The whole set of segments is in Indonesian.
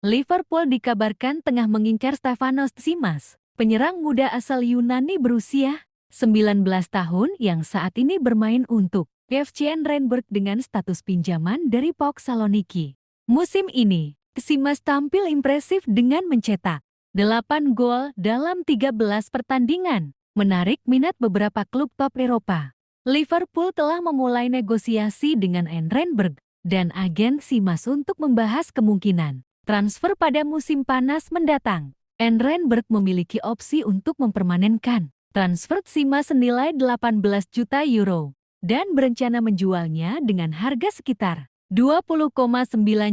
Liverpool dikabarkan tengah mengincar Stefanos Tsitsipas, penyerang muda asal Yunani berusia 19 tahun yang saat ini bermain untuk FC Renburg dengan status pinjaman dari PAOK Saloniki. Musim ini, Tsitsipas tampil impresif dengan mencetak 8 gol dalam 13 pertandingan, menarik minat beberapa klub top Eropa. Liverpool telah memulai negosiasi dengan Renburg dan agen Tsitsipas untuk membahas kemungkinan transfer pada musim panas mendatang. Renburg memiliki opsi untuk mempermanenkan transfer Tsitsipas senilai 18 juta euro dan berencana menjualnya dengan harga sekitar 20,9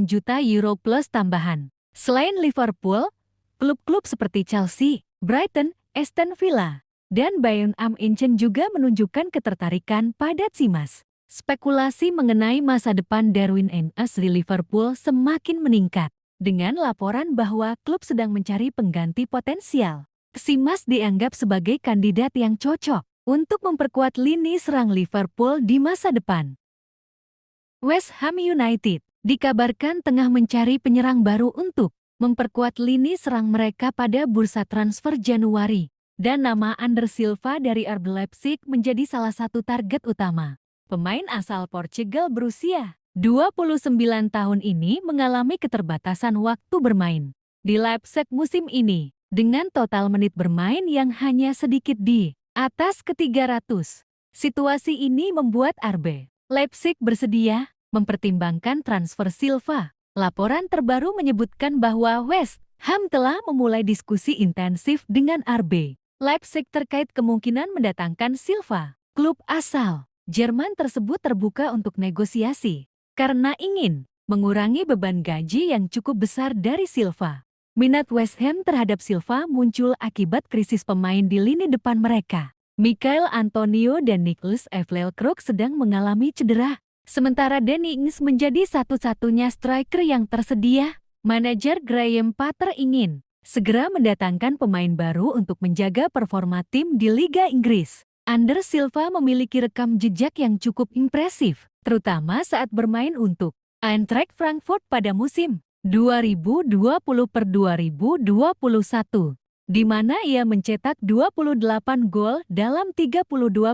juta euro plus tambahan. Selain Liverpool, klub-klub seperti Chelsea, Brighton, Aston Villa, dan Bayern München juga menunjukkan ketertarikan pada Tsitsipas. Spekulasi mengenai masa depan Darwin Núñez di Liverpool semakin meningkat, dengan laporan bahwa klub sedang mencari pengganti potensial. Tsitsipas dianggap sebagai kandidat yang cocok untuk memperkuat lini serang Liverpool di masa depan. West Ham United dikabarkan tengah mencari penyerang baru untuk memperkuat lini serang mereka pada bursa transfer Januari, dan nama Ander Silva dari RB Leipzig menjadi salah satu target utama. Pemain asal Portugal berusia 29 tahun ini mengalami keterbatasan waktu bermain di Leipzig musim ini, dengan total menit bermain yang hanya sedikit di atas ke-300. Situasi ini membuat RB Leipzig bersedia mempertimbangkan transfer Silva. Laporan terbaru menyebutkan bahwa West Ham telah memulai diskusi intensif dengan RB Leipzig terkait kemungkinan mendatangkan Silva. Klub asal Jerman tersebut terbuka untuk negosiasi karena ingin mengurangi beban gaji yang cukup besar dari Silva. Minat West Ham terhadap Silva muncul akibat krisis pemain di lini depan mereka. Michail Antonio dan Nicolas Füllkrug sedang mengalami cedera, sementara Danny Ings menjadi satu-satunya striker yang tersedia. Manajer Graham Potter ingin segera mendatangkan pemain baru untuk menjaga performa tim di Liga Inggris. Ander Silva memiliki rekam jejak yang cukup impresif, terutama saat bermain untuk Eintracht Frankfurt pada musim 2020-2021, di mana ia mencetak 28 gol dalam 32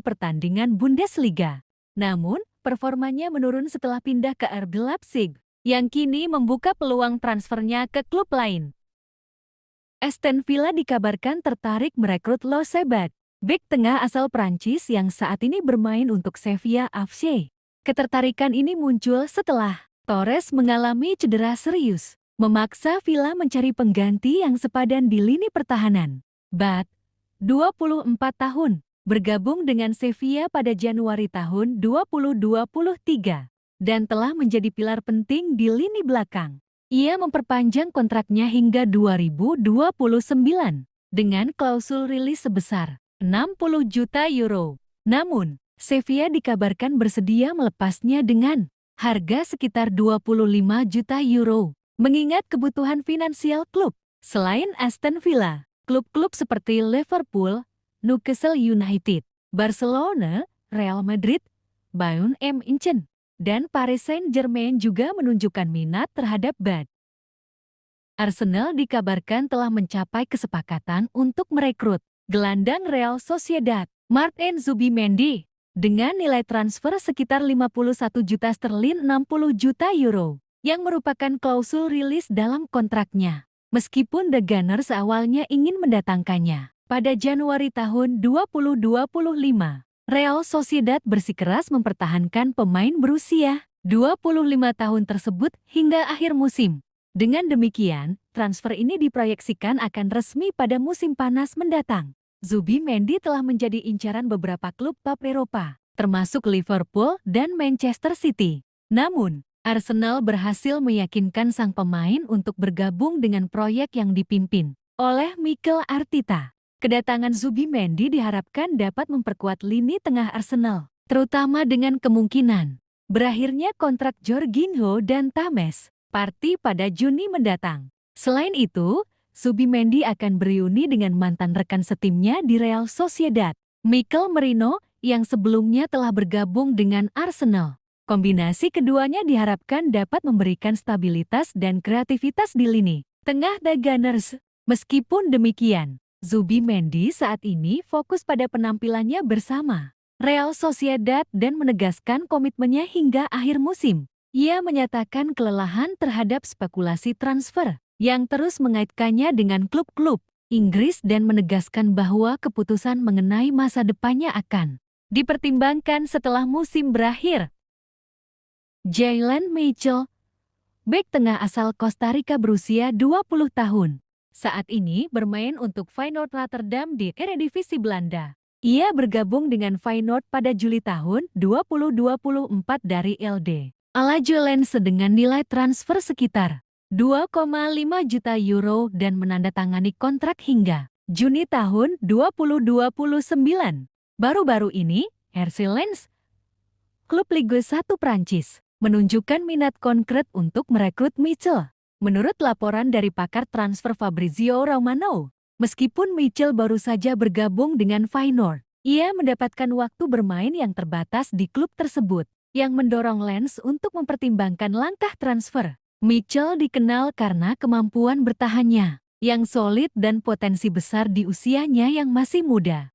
pertandingan Bundesliga. Namun, performanya menurun setelah pindah ke RB Leipzig, yang kini membuka peluang transfernya ke klub lain. Aston Villa dikabarkan tertarik merekrut Lo Celso, bek tengah asal Prancis yang saat ini bermain untuk Sevilla FC. Ketertarikan ini muncul setelah Torres mengalami cedera serius, memaksa Villa mencari pengganti yang sepadan di lini pertahanan. Bat, 24 tahun, bergabung dengan Sevilla pada Januari tahun 2023 dan telah menjadi pilar penting di lini belakang. Ia memperpanjang kontraknya hingga 2029 dengan klausul rilis sebesar 60 juta euro. Namun, Sevilla dikabarkan bersedia melepasnya dengan harga sekitar 25 juta euro, mengingat kebutuhan finansial klub. Selain Aston Villa, klub-klub seperti Liverpool, Newcastle United, Barcelona, Real Madrid, Bayern München, dan Paris Saint-Germain juga menunjukkan minat terhadap Bat. Arsenal dikabarkan telah mencapai kesepakatan untuk merekrut gelandang Real Sociedad, Martin Zubimendi, dengan nilai transfer sekitar 51 juta sterling 60 juta euro, yang merupakan klausul rilis dalam kontraknya. Meskipun The Gunners awalnya ingin mendatangkannya pada Januari tahun 2025, Real Sociedad bersikeras mempertahankan pemain berusia 25 tahun tersebut hingga akhir musim. Dengan demikian, transfer ini diproyeksikan akan resmi pada musim panas mendatang. Zubimendi telah menjadi incaran beberapa klub top Eropa, termasuk Liverpool dan Manchester City. Namun, Arsenal berhasil meyakinkan sang pemain untuk bergabung dengan proyek yang dipimpin oleh Mikel Arteta. Kedatangan Zubimendi diharapkan dapat memperkuat lini tengah Arsenal, terutama dengan kemungkinan berakhirnya kontrak Jorginho dan James Partey pada Juni mendatang. Selain itu, Zubimendi akan bereuni dengan mantan rekan setimnya di Real Sociedad, Mikel Merino, yang sebelumnya telah bergabung dengan Arsenal. Kombinasi keduanya diharapkan dapat memberikan stabilitas dan kreativitas di lini tengah The Gunners. Meskipun demikian, Zubimendi saat ini fokus pada penampilannya bersama Real Sociedad dan menegaskan komitmennya hingga akhir musim. Ia menyatakan kelelahan terhadap spekulasi transfer yang terus mengaitkannya dengan klub-klub Inggris dan menegaskan bahwa keputusan mengenai masa depannya akan dipertimbangkan setelah musim berakhir. Jalen Mitchell, bek tengah asal Kosta Rika berusia 20 tahun, saat ini bermain untuk Feyenoord Rotterdam di Eredivisie Belanda. Ia bergabung dengan Feyenoord pada Juli tahun 2024 dari LD Alajuelense dengan nilai transfer sekitar 2,5 juta euro dan menandatangani kontrak hingga Juni tahun 2029. Baru-baru ini, RC Lens, klub Ligue 1 Prancis, menunjukkan minat konkret untuk merekrut Mitchell. Menurut laporan dari pakar transfer Fabrizio Romano, meskipun Mitchell baru saja bergabung dengan Feyenoord, ia mendapatkan waktu bermain yang terbatas di klub tersebut, yang mendorong Lens untuk mempertimbangkan langkah transfer. Mitchell dikenal karena kemampuan bertahannya yang solid dan potensi besar di usianya yang masih muda.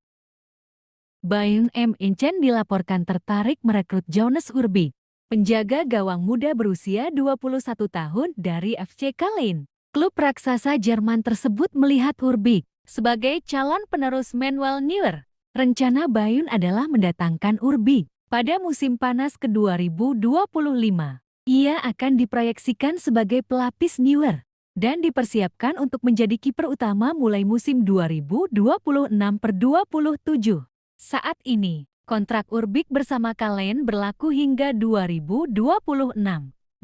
Bayern München dilaporkan tertarik merekrut Jonas Urbik, penjaga gawang muda berusia 21 tahun dari FC Köln. Klub raksasa Jerman tersebut melihat Urbik sebagai calon penerus Manuel Neuer. Rencana Bayern adalah mendatangkan Urbik pada musim panas ke 2025. Ia akan diproyeksikan sebagai pelapis Neuer dan dipersiapkan untuk menjadi kiper utama mulai musim 2026-27. Saat ini, kontrak Urbik bersama Köln berlaku hingga 2026.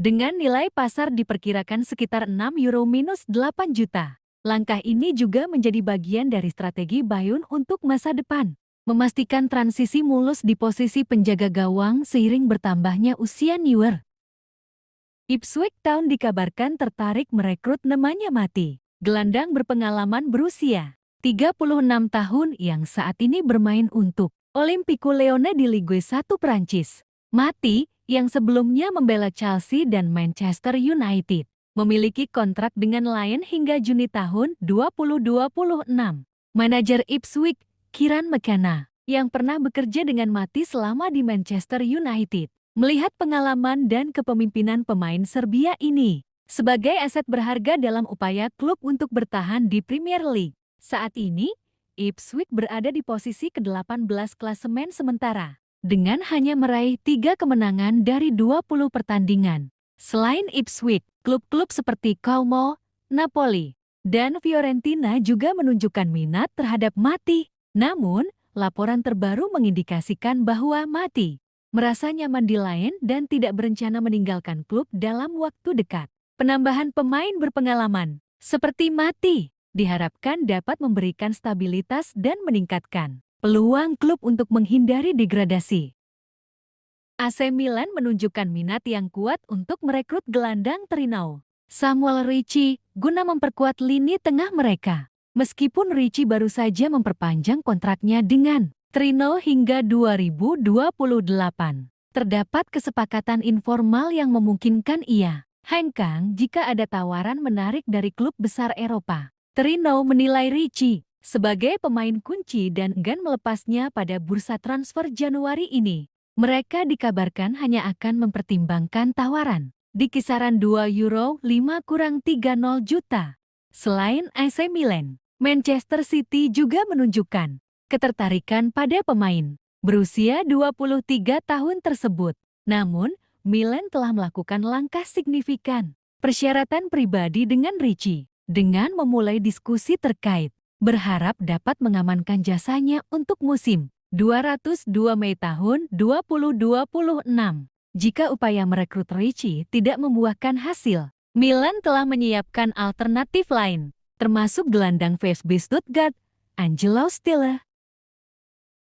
Dengan nilai pasar diperkirakan sekitar €6-8 juta. Langkah ini juga menjadi bagian dari strategi Bayern untuk masa depan, memastikan transisi mulus di posisi penjaga gawang seiring bertambahnya usia Neuer. Ipswich Town dikabarkan tertarik merekrut Nemanja Matic, gelandang berpengalaman berusia 36 tahun yang saat ini bermain untuk Olympique Lyon di Ligue 1 Prancis. Matic, yang sebelumnya membela Chelsea dan Manchester United, memiliki kontrak dengan Lyon hingga Juni tahun 2026. Manajer Ipswich, Kieran McKenna, yang pernah bekerja dengan Matic selama di Manchester United, melihat pengalaman dan kepemimpinan pemain Serbia ini sebagai aset berharga dalam upaya klub untuk bertahan di Premier League. Saat ini, Ipswich berada di posisi ke-18 klasemen sementara, dengan hanya meraih 3 kemenangan dari 20 pertandingan. Selain Ipswich, klub-klub seperti Como, Napoli, dan Fiorentina juga menunjukkan minat terhadap Matic. Namun, laporan terbaru mengindikasikan bahwa Matic merasa nyaman di Lyon dan tidak berencana meninggalkan klub dalam waktu dekat. Penambahan pemain berpengalaman seperti Matic diharapkan dapat memberikan stabilitas dan meningkatkan peluang klub untuk menghindari degradasi. AC Milan menunjukkan minat yang kuat untuk merekrut gelandang Torino Samuel Ricci guna memperkuat lini tengah mereka. Meskipun Ricci baru saja memperpanjang kontraknya dengan Torino hingga 2028, terdapat kesepakatan informal yang memungkinkan ia hengkang jika ada tawaran menarik dari klub besar Eropa. Torino menilai Ricci sebagai pemain kunci dan enggan melepasnya pada bursa transfer Januari ini. Mereka dikabarkan hanya akan mempertimbangkan tawaran di kisaran €2,5-3,0 juta. Selain AC Milan, Manchester City juga menunjukkan ketertarikan pada pemain berusia 23 tahun tersebut. Namun, Milan telah melakukan langkah signifikan persyaratan pribadi dengan Ricci dengan memulai diskusi terkait berharap dapat mengamankan jasanya untuk musim 202 Mei tahun 2026. Jika upaya merekrut Ricci tidak membuahkan hasil, Milan telah menyiapkan alternatif lain, termasuk gelandang VfB Stuttgart, Angelo Stiller.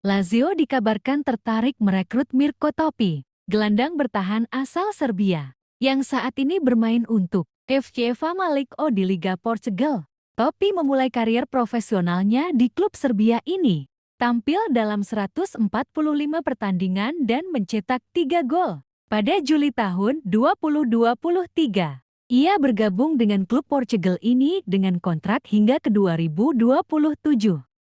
Lazio dikabarkan tertarik merekrut Mirko Topi, gelandang bertahan asal Serbia, yang saat ini bermain untuk FC Famalicão di Liga Portugal. Topi memulai karier profesionalnya di klub Serbia ini, tampil dalam 145 pertandingan dan mencetak 3 gol. Pada Juli tahun 2023, ia bergabung dengan klub Portugal ini dengan kontrak hingga ke 2027.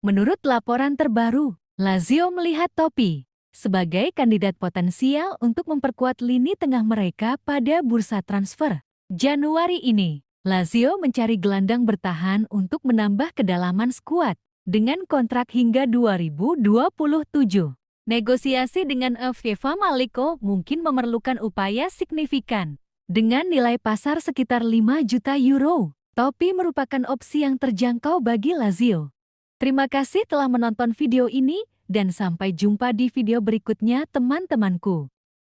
Menurut laporan terbaru, Lazio melihat Topi sebagai kandidat potensial untuk memperkuat lini tengah mereka pada bursa transfer. Januari ini, Lazio mencari gelandang bertahan untuk menambah kedalaman skuad dengan kontrak hingga 2027. Negosiasi dengan FIFA Maliko mungkin memerlukan upaya signifikan. Dengan nilai pasar sekitar 5 juta euro, Topi merupakan opsi yang terjangkau bagi Lazio. Terima kasih telah menonton video ini, dan sampai jumpa di video berikutnya teman-temanku.